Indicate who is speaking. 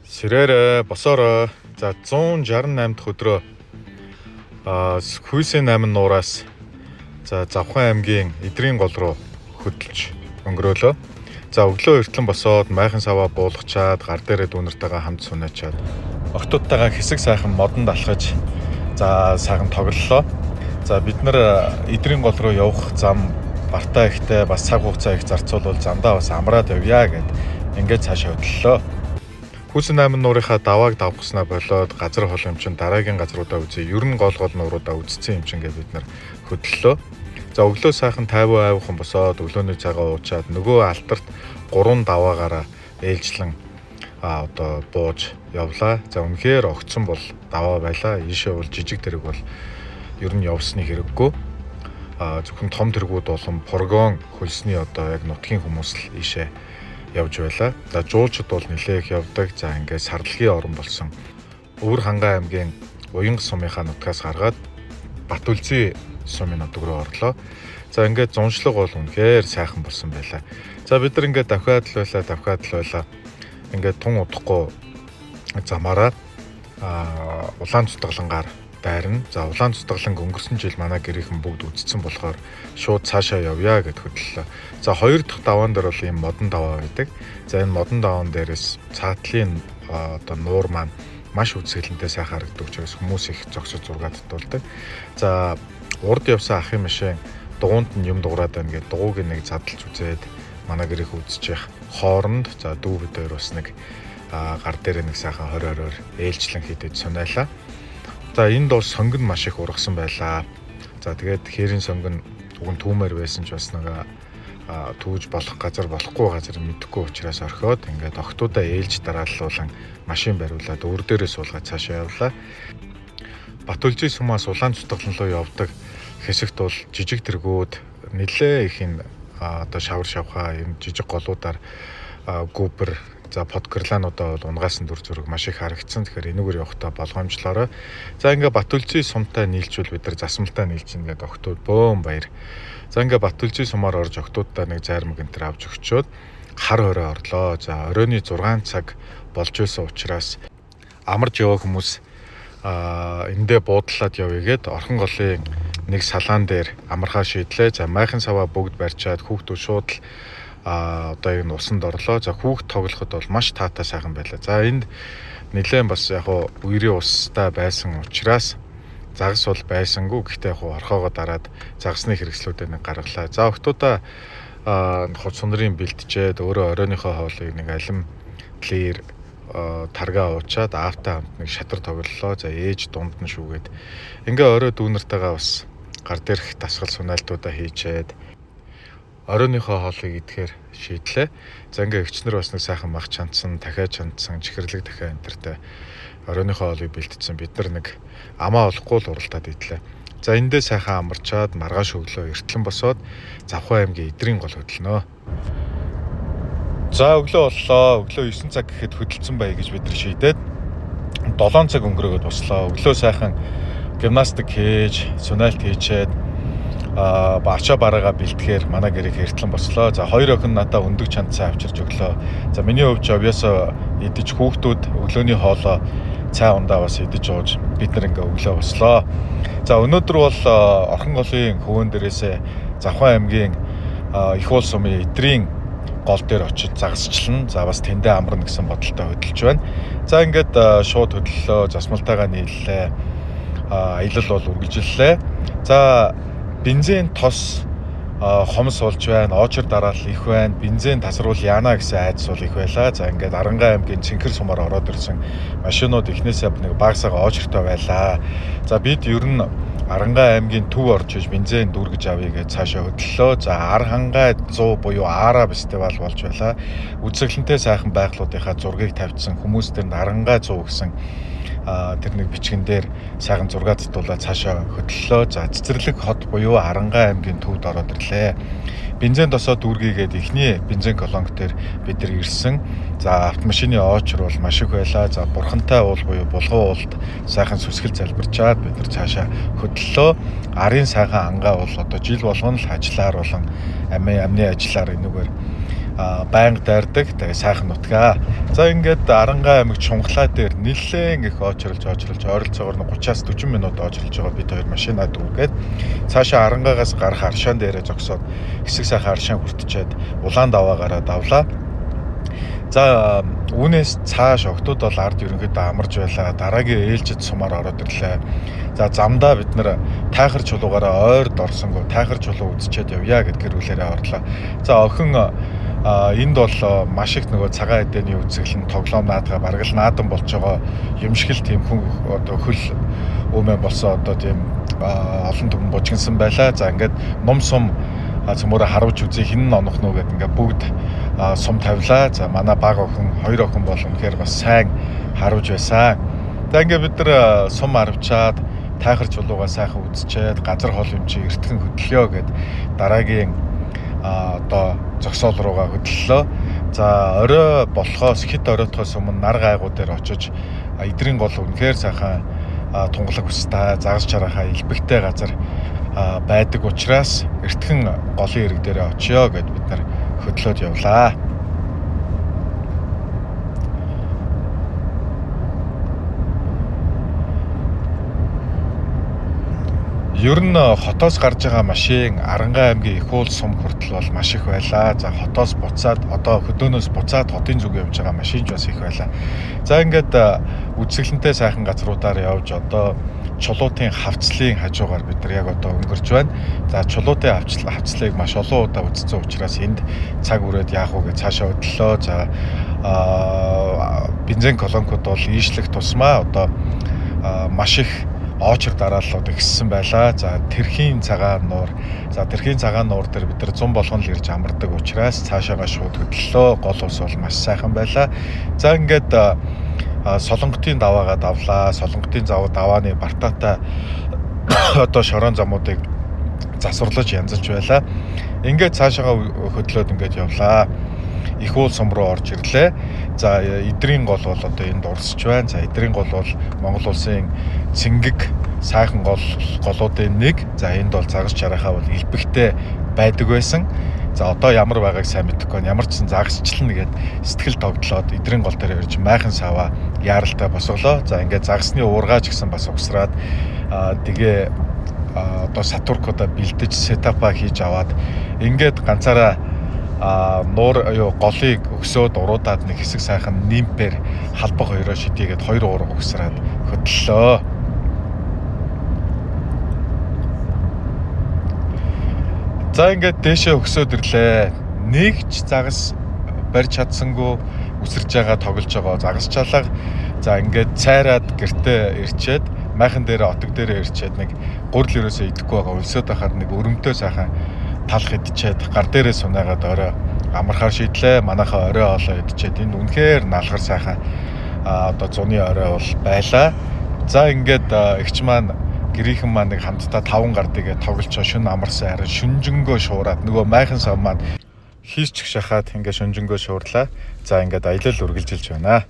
Speaker 1: Сэрээрээ босоороо. За 168 дахь өдрөө Хүйсийн 8 нуураас Завхан аймгийн Идрийн гол руу хөдөлж өнгөрөөлөө. За өглөө эртлэн босоод майхан саваа буулгачаад гар дээрээ дүүнэртэйгээ хамт сунаачаад охтуудтайгаа хэсэг сайхан модонд алхаж сайхан тоглолоо. За бид нар Идрийн гол руу явах зам бартаа ихтэй бас цаг хугацаа их зарцуулвал замдаа бас амраад явъя гэд ингээд цаашаа хөдлөлөө. Хүйсийн 8 нуурынхаа давааг давхснаа болоод газар хол юм чин дараагийн газруудаа үзье. Ер нь гол нууруудаа үзсэн юм чин гэж бид нар хөдлөлөө. За өглөө сайхан 50 авихан босоод өглөөний цагаа уучаад нөгөө алтарт 3 даваагаараа ээлжлэн бууж явлаа. За үнэхээр огцсон бол даваа байлаа. Ийшээ бол жижиг тэрэг бол ер нь явсны хэрэггүй. Зөвхөн том тэргүүд болон фургон хөлсний яг нутгийн хүмүүс л ийшээ явж байлаа. За жуулчд бол нэлээх явдаг. За ингээд сарлагын орон болсон Өвөр Хангай аймгийн Уянга сумынхаа нутгаас гаргаад Батүлзий сумын нутг руу орлоо. За ингээд зуншлаг бол үнэхээр сайхан болсон байлаа. За бид нар ингээд давхиад л байлаа. Ингээд тун удахгүй замаараа улаан цутгалангаар дайрна. За улаан цутгаланг өнгөрсөн жил манай гэрийнхэн бүгд үзсэн болохоор шууд цаашаа явъя гэд хөдлөлөө. За хоёр дахь даваан дээр бол ийм модон даваа байдаг. За энэ модон даваан дээрээс цаатлын нуур маань маш үзэсгэлэнтэй сайхан харагддаг учраас хүмүүс их зогсож зураг татуулдаг. За урд явсан ахын машин дугуйнд нь юм дуурайд байна гэд дугуйг нэг задлж үзээд манай гэрийнхэн үзэж явах хооронд за дүү бид хоёр бас нэг гар дээр нэг сайхан хороор ээлжлэн хийдэж сунаалаа. За энд бол сонгон маш их ургасан байлаа. За тэгээд хээрийн сонгон уг нь түүмээр байсан ч бас нэг түүж болох газар болохгүй газар мэдэхгүй учраас орхиод ингээд охтуудаа ээлж дарааллуулан машин бариулаад өөр дээрээ суулгаад цаашаа явлаа. Батүлзий сумаас улаан цутгалан руу явдаг хэсэгт бол жижиг тэргүүд нэлээ их энэ шавар шавхаа юм жижиг голуудаар гүүбэр за подкрлаануудаа бол унгаас нь дүр зураг маш их харагдсан. Тэгэхээр энэгээр явахдаа болгоомжлоорой. За ингээ Батүлзий сумтай нийлжүүл бид нар засмалтай нийлж ингээд охтууд бөөн баяр. За ингээ Батүлзий сумаар орж охтуудтай нэг зайрмаг энэ төр авч өгчөөд хар хорой орлоо. За оройны 6 цаг болж байсан учраас амарч яваа хүмүүс эндээ буудлаад явъя гэд орхон голын нэг салаан дээр амархаа шийдлээ. За майхан саваа бүгд барьчаад хүүхдүүд шууд энэ усанд орлоо. За хүүхд тоглоход бол маш таатай сайхан байлаа. За энд нэлээд бас үерийн устай байсан учраас загас бол байсангүй. Гэхдээ орхоогоо дараад загасны хэрэгслүүдээ нэг гаргалаа. За охтуудаа хуц сундрын бэлтжээд өөрөө оройныхоо хоолыг нэг алим лир таргаа уучаад аавтай хамт нэг шатар тоглолоо. За ээж дунд нь шүүгээд ингээ орой дүүнэртэйгээ бас гар дээрх дасгал сунаалтуудаа хийчээд оройныхоо хоолыг идэхээр шийдлээ. За ингээ өвчнөр бас нэг сайхан мах чандсан, дахиад чандсан, чихэрлэг дахиад энтертэй оройныхоо хоолыг бэлтжсэн. Бид нар нэг амаа олохгүй л уралдаад идлээ. За эндээ сайхан амарчаад маргааш өглөө эртлэн босоод Завхан аймгийн Идрийн гол хөдлөнөө. За өглөө боллоо. Өглөө 9 цаг гэхэд хөдөлсөн бай гэж бид нар шийдээд 7 цаг өнгөрөөгд бослоо. Өглөө сайхан гимнастик хийж, сунаалт хийчээд ачаа бараагаа бэлтгэхээр манай гэрийг эртлэн бослоо. За хоёр охин надаа өндөг чандцаа авчирч өглөө. За миний хувьд обяасаа идэж хүүхдүүд өглөөний хоолоо цай ундаа бас идэж ууж бид нар ингээ өглөө бослоо. За өнөөдөр бол орхон голын хөвөн дээрээсээ Завхан аймгийн их уул сумын Идрийн гол дээр очиж загасчлан. За бас тэндээ амарна гэсэн бодолтой хөдөлж байна. За ингээд шууд хөдлөлөө, засмалтайгаа нийллээ. Аялал бол үргэлжлэлээ. За бензин тос хомс болж байна, очор дараал их байна, бензин тасруул яана гэсэн айдас бол их байлаа. За ингээд Арангай аймгийн Цэнхэр сумаар ороод ирсэн машинууд эхнээсээ нэг багасаага очортой байлаа. За бид ер нь Арангай аймгийн төв орж иж бензин дүүргэж авъя гэж цаашаа хөдлөлөө. За Архангай 100 буюу Ара фестивал болж байлаа. Үзэсгэлэнтэй сайхан байгалуудынхаа зургийг тавьсан хүмүүс тэр Арангай 100 гэсэн тэр нэг бичгэн дээр сайхан зураг татуулаад цаашаа хөдлөлөө. За цэцэрлэг хот буюу Арангай аймгийн төвд ороод ирлээ. Бензин тосоо дүүргийгээд эхний бензин колонк дээр бид нар ирсэн. За автомашины очор бол маш их байлаа. За бурхантай уул буюу булган уулд сайхан сүсгэл залбирчаад бид нар цаашаа хөдлөлөө. Арын сайхан ангаа бол одоо жил болгоно л ажиллаар болон амны ажиллаар энэгээр байнга дайрдаг. Тэгээ сайхан нутгаа. За ингээд Арангаа аймаг Чунгалаа дээр нэлээд их очролж ойролцоогоор 30-аас 40 минут очролж байгаа бид хоёр машинаа дүүгээд цаашаа Арангаагаас гарах аршаан дээрээ зогсоод хэсэг сайхан аршаан хүртчихэд улаан даваагаараа давлаа. За үүнээс цааш октод бол ард ерөнхийдөө амарч байлаа. Дараагийн ээлжид сумаар ороод ирлээ. За замдаа бид нэр тайхар чулуугаараа ойрд орсонгүй тайхар чулуу үзчихэд явъя гэдгээр үлээрээ орлоо. За охин энд бол маш их нөгөө цагаан эдэний үзэсгэлэн тоглоом наадгаа бараг л наадан болж байгаа юм шиг л тийм хүн одоо хөл өмөө болсон одоо тийм олон түмэн бужигнсан байлаа. За ингээд ном сум цөмөрө харуулж үзье хин онох нөө гэдэг ингээд бүгд сум тавилаа. За манай баг охин хоёр охин бол үнэхээр бас сайн харуулж байсан. За ингээд бид нар сум харавчаад тайхар чулуугаа сайхан үзчихэд газар хол юм чи эртхэн хөдлөё гэд дараагийн одоо зогсоол руугаа хөдлөлөө. За орой болохоос хит оройтхоос өмнө нар гайгуу дээр очиж эдрийн гол үнэхээр сайхан тунгалаг устай загас чарахаа илбэгтэй газар байдаг учраас эртхэн голын ирэг дээрээ очиё гэд бид нар хөдлөөд явлаа. Ер нь хотоос гарч байгаа машин Арангаа аймгийн их уул сум хүртэл бол маш их байлаа. За хотоос буцаад одоо хөдөөнөөс буцаад хотын зүг явж байгаа машин ч бас их байлаа. За ингээд үзэсгэлэнтэй сайхан газруудаар явж одоо чулуутын хавцлын хажуугаар бид нар яг одоо өнгөрч байна. За чулуутын хавцлыг маш олон удаа үзсэн учраас энд цаг үрээд яах вэ гэж цаашаа хөдлөө. За бензин колонкууд бол ийшлэх тусмаа одоо маш их очор дарааллууд ихссэн байлаа. За тэрхийн цагаан нуур. За тэрхийн цагаан нуур дээр бид нар 100 болгон л ирж амардаг учраас цаашаага шууд хөдлөлөө. Гол ус бол маш сайхан байлаа. За ингээд Солонготын даваагаа давлаа. Солонготын давааны бартаатай одоо шорон замуудыг засварлаж янзалж байлаа. Ингээд цаашаага хөдлөөд ингээд явлаа. Их уул сум руу орж ирлээ. За эдрийн гол бол одоо энд урсч байна. За эдрийн гол бол Монгол улсын цэнгэг сайхан голуудын нэг. За энд бол загас чарахаа бол илбэгтэй байдаг байсан. За одоо ямар байгааг сайн мэдэхгүй байна. Ямар ч сан загасчлна гэд сэтгэл тогтлоод эдрийн гол дээр ирж майхан саваа яаралтай босголоо. За ингээд загасны уургаач гэсэн бас угсраад тэгээ одоо сатуркуудаа бэлдэж сетапа хийж аваад ингээд ганцаараа нуур голыг өгсөөд уруудаад нэг хэсэг сайхан нимпер халбаг хоёроо шидийгээд 2 уурга өгсраад хөдлөлөө. За ингээд дээшээ өгсөөд ирлээ. Нэг ч загас барьж чадсангүй үсэрж байгаа тоглож байгаа загас чалга. За ингээд цайраад гэртээ ирчээд майхан дээр отог дээр ирчээд нэг гурил ерөөсөө идэхгүй байгаа өлсөд байхаар нэг өрөмтөө сайхан талх идчихэд гар дээрээ сунаагаад орой амархаар шийдлээ. Манайхаа орой олоо идчихэд энд үнэхээр налгар сайхан одоо зуны орой бол байлаа. За ингээд эгч маань гэрийнхэн маань нэг хамтдаа 5 гардыг тоглож шөнө амарсан харин шүнжэнгөө шуураад нөгөө майхан сав маань хийсчих шахаад ингээд шүнжэнгөө шуурлаа. За ингээд аялал үргэлжилж байна.